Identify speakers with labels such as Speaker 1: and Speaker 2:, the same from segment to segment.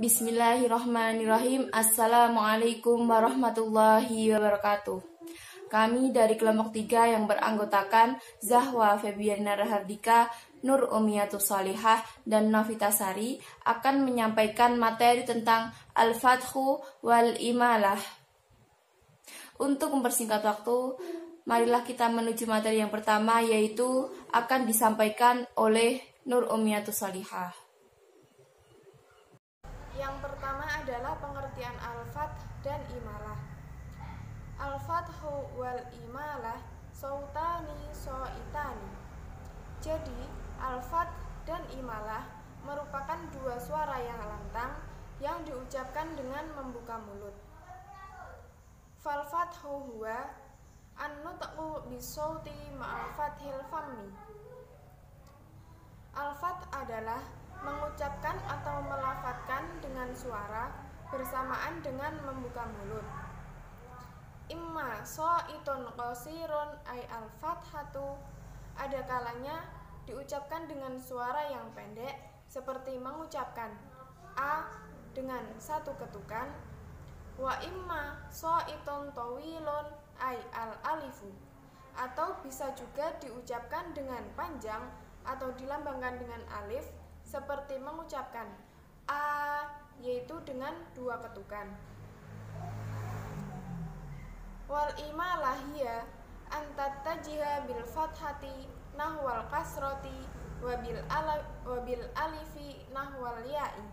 Speaker 1: Bismillahirrahmanirrahim. Assalamualaikum warahmatullahi wabarakatuh. Kami dari kelompok 3 yang beranggotakan Zahwa Febiana Rahardika, Nur Umiyatus Salihah, dan Novita Sari akan menyampaikan materi tentang Al-Fathu wal Imalah. Untuk mempersingkat waktu, marilah kita menuju materi yang pertama, yaitu akan disampaikan oleh Nur Umiyatus Salihah.
Speaker 2: Yang pertama adalah pengertian al-fath dan imalah. Al-fathu wal imalah sautani soitani. Jadi, al-fath dan imalah merupakan dua suara yang lantang yang diucapkan dengan membuka mulut. Fal-fathu huwa an-nutqu bisauti ma'al fathil fammi. Al-fath adalah mengucapkan atau melafadzkan dengan suara bersamaan dengan membuka mulut. Imma so'itun qasirun ay al-fathatu, ada kalanya diucapkan dengan suara yang pendek seperti mengucapkan a dengan satu ketukan. Wa imma so'itun tawilun ay al-alifu, atau bisa juga diucapkan dengan panjang atau dilambangkan dengan alif seperti mengucapkan a, yaitu dengan dua ketukan. Wal imalah hiya antattajiha bil fathati nahwal kasroti wabil alifi nahwal ya'i.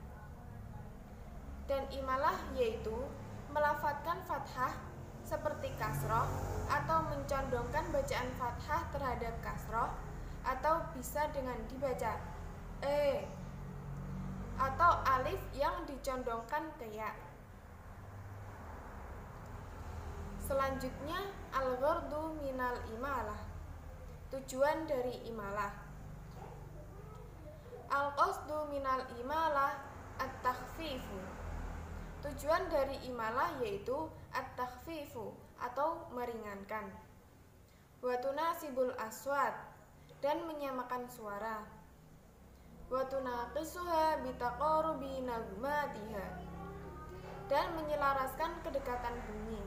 Speaker 2: Dan imalah yaitu melafadzkan fathah seperti kasroh atau mencondongkan bacaan fathah terhadap kasroh, atau bisa dengan dibaca atau alif yang dicondongkan ke ya. Selanjutnya al-ghardu minal imalah, tujuan dari imalah. Al-qasdu minal imalah at-takhfifu, tujuan dari imalah yaitu at-takhfifu atau meringankan. Wa tunasibul aswat, dan menyamakan suara. Wa tunaqisuha bitaqarubi nagmatiha, dan menyelaraskan kedekatan bunyi.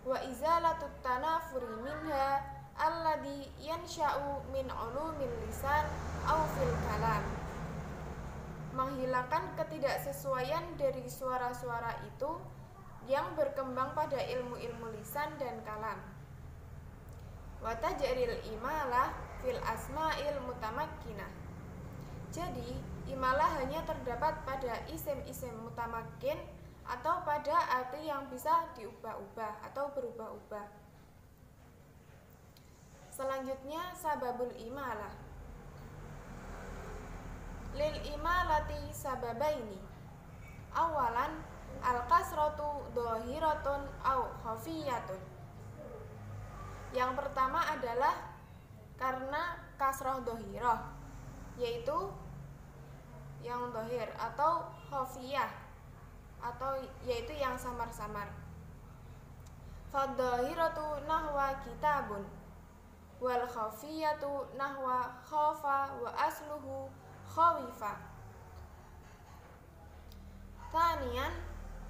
Speaker 2: Wa izalatut tanafuri minha alladhi yansha'u min ulumil lisan aw fil kalam, menghilangkan ketidaksesuaian dari suara-suara itu yang berkembang pada ilmu-ilmu lisan dan kalam. Wa tajril imalah fil asma'il mutamakkinah, jadi imalah hanya terdapat pada isim-isim mutamakkin atau pada arti yang bisa diubah-ubah atau berubah-ubah. Selanjutnya sababul imalah. Lil imalati sababaini. Awalan al-kasratu dhahiratun au khafiyatun. Yang pertama adalah karena kasroh dhahirah, yaitu yang dhahir, atau khafiyah, atau yaitu yang samar-samar. Fadhahiratu nahwa kitabun wal khafiyatu nahwa khafa wa asluhu khawifa. Thaniyan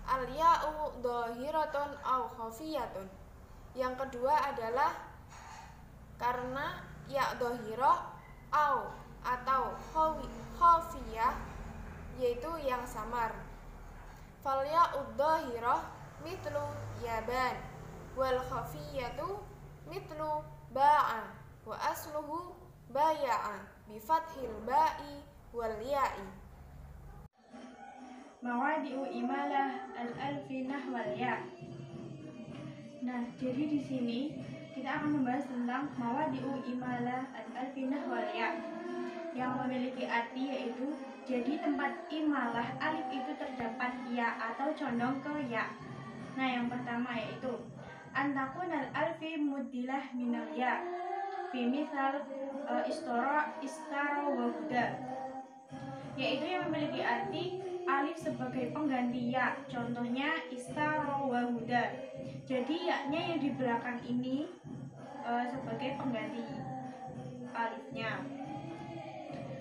Speaker 2: al-ya'u dhahiratun au khafiyatun. Yang kedua adalah karena ya dhahirah au atau khafiyah, yaitu yang samar. Fal ya'ud dhahirah mitlu yaban wal khafiyatu mitlu ba'a wa asluhu baya'a bi fathil ba'i wal ya'i.
Speaker 3: Mawadi'u imalah al-alfi nahwal ya'. Nah, jadi di sini kita akan membahas tentang mawadi'u imalah al-alfi nahwal ya', yang memiliki arti yaitu jadi tempat imalah alif itu terdapat ya atau condong ke ya. Nah, yang pertama yaitu antakun al-alfi mudilah minal ya fi misal istara wa huda, yaitu yang memiliki arti alif sebagai pengganti ya, contohnya istara wa huda. Jadi ya-nya yang di belakang ini sebagai pengganti alifnya.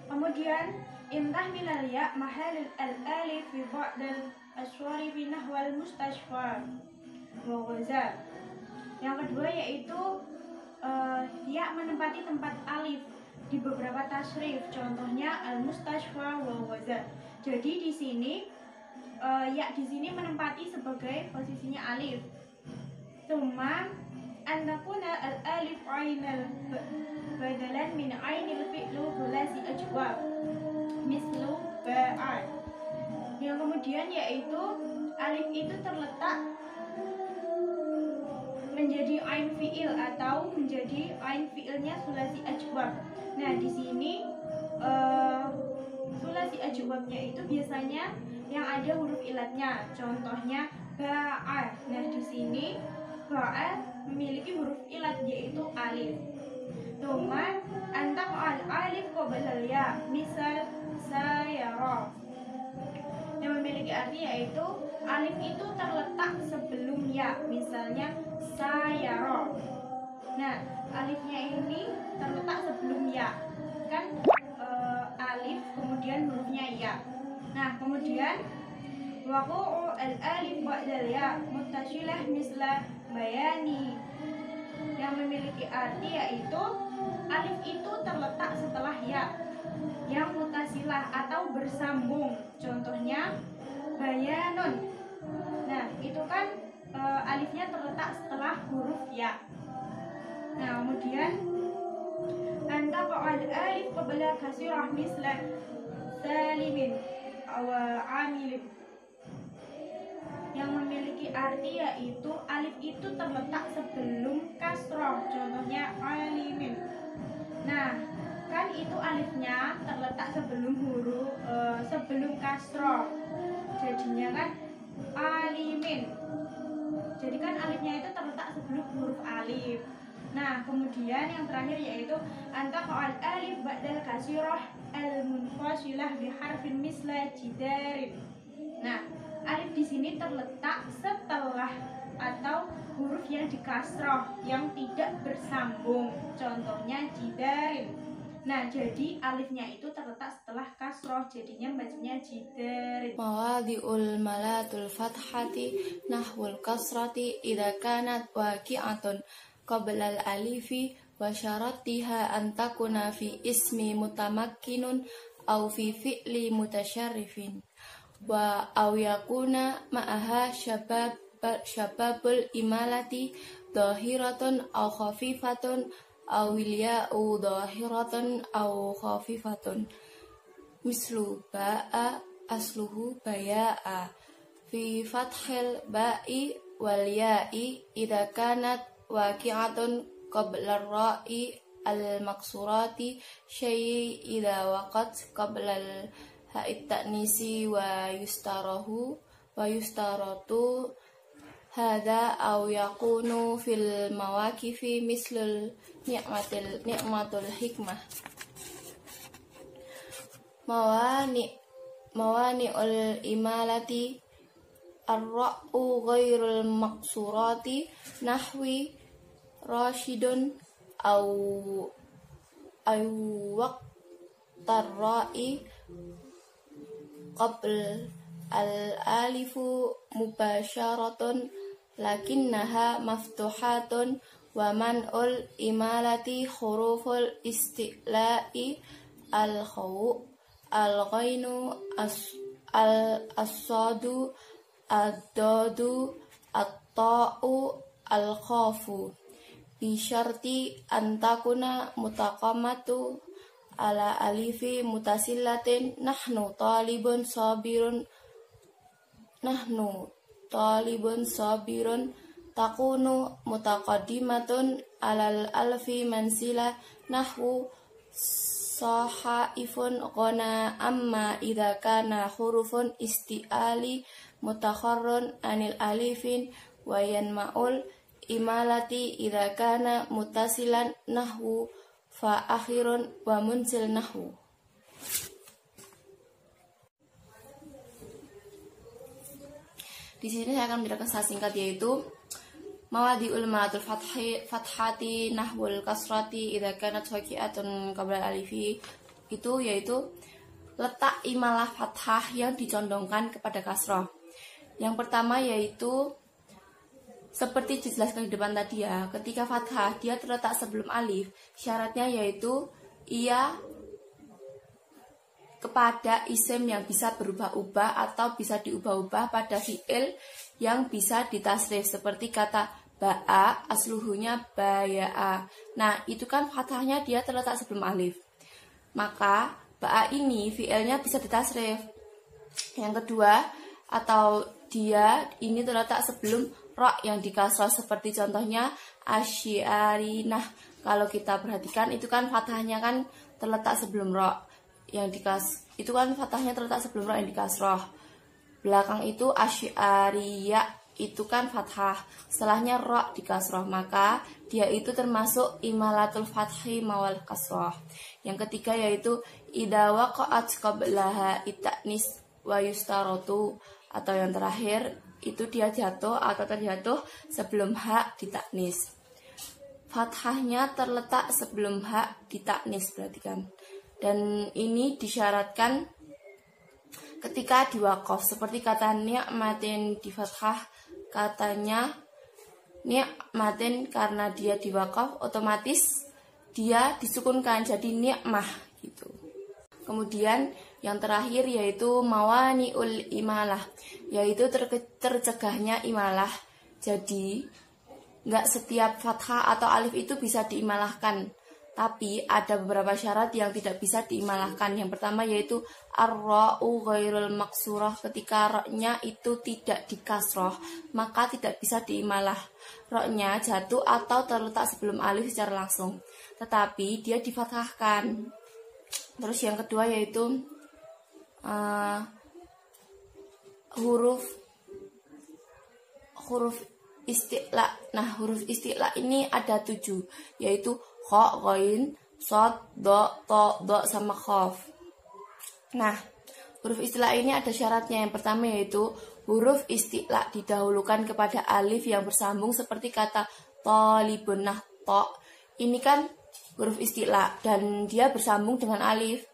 Speaker 3: Kemudian intah milal ya mahal al-alif fi ba'd al-aswari fi nahwal mustashfa wa ghazal. Yang kedua yaitu ya menempati tempat alif di beberapa tasrif, contohnya al-mustashfa wa ghazal. Jadi di sini ya di sini menempati sebagai posisinya alif. Tsumma an takuna al-alif ainal badalan min ainil fi'lu thulathi ajwab mislu ba'a. Yang kemudian yaitu alif itu terletak menjadi ain fi'il atau menjadi ain fi'ilnya sulasi ajwab. Nah, di sini sulasi ajwabnya itu biasanya yang ada huruf ilatnya. Contohnya ba'a. Nah, di sini ba'a memiliki huruf ilat yaitu alif. Tsumma antaq al-alif qabla al-ya, misal sayara. Yang memiliki arti yaitu alif itu terletak sebelum ya, misalnya sayara. Nah, alifnya ini terletak sebelum ya, kan alif kemudian hurufnya ya. Nah, kemudian waqa'u al-alif ba'dal ya muttasilah misla bayani. Yang memiliki arti yaitu alif itu terletak setelah ya yang mutasilah atau bersambung, contohnya bayanun. Nah, itu kan alifnya terletak setelah huruf ya. Nah, kemudian antaq al-alif qabla kasirah misla salimin aw amilin. Yang memiliki arti yaitu alif itu terletak sebelum kasroh, contohnya alimin. Nah, kan itu alifnya terletak sebelum huruf sebelum kasroh, jadinya kan alimin. Jadi kan alifnya itu terletak sebelum huruf alif. Nah, kemudian yang terakhir yaitu antaq al-alif ba'dal kasirah al-munfasilah bi harfin misla jidarin. Nah, alif di sini terletak setelah atau huruf yang dikasroh yang tidak bersambung, contohnya jidarin. Nah, jadi alifnya itu terletak setelah kasroh, jadinya bacanya jidarin.
Speaker 1: Mawadi'ul malatul fathati nahwul kasrati idza kanat waqi'atun qabla al-alifi wa syarattiha an takuna fi ismi mutamakkinun aw fi fi'li mutasyarrifin wa aw yakuna ma'aha syababul imalati dhahiratun aw khafifatun aw ya'u dhahiratun aw khafifatun mislu ba'a asluhu baya'a fi fathil ba'i wal ya'i idza kanat waqi'atun qabla ar-ra'i al-maqsurati syai' idza waqat qabla ha'it ta'nisi wa yustaratu hadza aw yakunu fil mawaqifi mislul ni'matul hikmah. Mawani'ul imalati ar-ra'u ghairul maqsurati nahwi rasyidun aw waqtarra'i qabl al-alifu mubasyaratun lakinnaha maftuhatun wa man'ul imalati huruful isti'la'i al-khaw al-ghainu as-sadu ad-dadu at-ta'u al-khafu bi syarti antakuna mutaqammatu ala alifi mutasillatin nahnu talibun sabirun takunu mutaqaddimatun alal alfi mansila nahwu sahaifun qana amma idza kana hurufun isti'ali mutakharrun anil alifin wa yanma'ul imalati idza kana mutasilan nahwu fa akhirun wa munsil nahwu. Di sini saya akan menjelaskan secara singkat yaitu mawadi'ul malatul fathati nahwul kasrati idza kanat waqi'atun qabla alifi, itu yaitu letak imalah fathah yang dicondongkan kepada kasroh. Yang pertama yaitu seperti dijelaskan di depan tadi ya, ketika fathah dia terletak sebelum alif, syaratnya yaitu ia kepada isim yang bisa berubah-ubah atau bisa diubah-ubah pada fi'il yang bisa ditasrif, seperti kata ba'a, asluhunya baya'a. Nah, itu kan fathahnya dia terletak sebelum alif. Maka ba'a ini fi'ilnya bisa ditasrif. Yang kedua, atau dia ini terletak sebelum ro' yang dikasroh, seperti contohnya asy'ari. Nah, kalau kita perhatikan itu kan fathahnya kan terletak sebelum ro' yang itu kan fathahnya terletak sebelum ro' yang dikasroh. Belakang itu asy'ariya itu kan fathah, setelahnya ro' dikasroh, maka dia itu termasuk imalatul fathi mawal kasroh. Yang ketiga yaitu idza waqa'at qablaha ita'nis wa yustaratu, atau yang terakhir itu dia jatuh atau terjatuh sebelum hak ditaknis. Fathahnya terletak sebelum hak ditaknis berarti kan. Dan ini disyaratkan ketika diwaqaf, seperti kata ni'matin di fathah, katanya ni'matin karena dia diwaqaf otomatis dia disukunkan jadi ni'mah gitu. Kemudian yang terakhir yaitu mawani'ul imalah, yaitu tercegahnya imalah. Jadi nggak setiap fathah atau alif itu bisa diimalahkan, tapi ada beberapa syarat yang tidak bisa diimalahkan. Yang pertama yaitu ar-ra'u ghairul maksurah, ketika ro-nya itu tidak dikasroh maka tidak bisa diimalah. Ro-nya jatuh atau terletak sebelum alif secara langsung, tetapi dia difathahkan. Terus yang kedua yaitu huruf isti'la. Nah, huruf isti'la ini ada 7, yaitu kha, ghain, shad, do, to, do, sama khaf. Nah, huruf isti'la ini ada syaratnya. Yang pertama yaitu huruf isti'la didahulukan kepada alif yang bersambung, seperti kata talibun. Nah, to ini kan huruf isti'la dan dia bersambung dengan alif.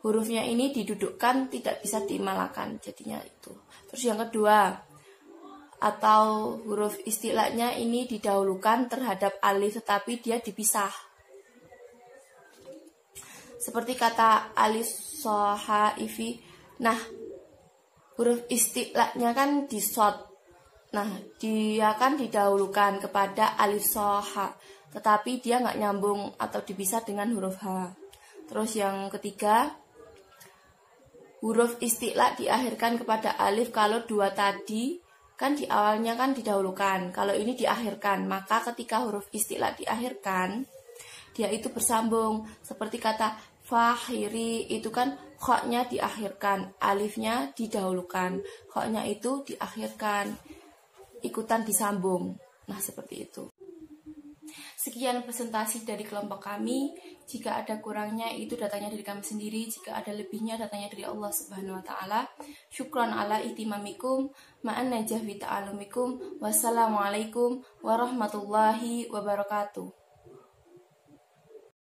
Speaker 1: Hurufnya ini didudukkan, tidak bisa diimalahkan, jadinya itu. Terus yang kedua, atau huruf istilahnya ini didahulukan terhadap alif tetapi dia dipisah, seperti kata alif sohaifi. Nah, huruf istilahnya kan di shad. Nah, dia kan didahulukan kepada alif soha, tetapi dia nggak nyambung atau dipisah dengan huruf H. Terus yang ketiga, huruf istilah diakhirkan kepada alif kalau dua tadi kan di awalnya kan didahulukan, kalau ini diakhirkan, maka ketika huruf istilah diakhirkan dia itu bersambung, seperti kata fahiri itu kan kha-nya diakhirkan, alifnya didahulukan, kha-nya itu diakhirkan, ikutan disambung. Nah, seperti itu. Sekian presentasi dari kelompok kami. Jika ada kurangnya itu datanya dari kami sendiri, jika ada lebihnya datanya dari Allah Subhanahu wa taala. Syukran ala ihtimamikum, ma'an najah fi ta'alumikum. Wassalamualaikum warahmatullahi wabarakatuh.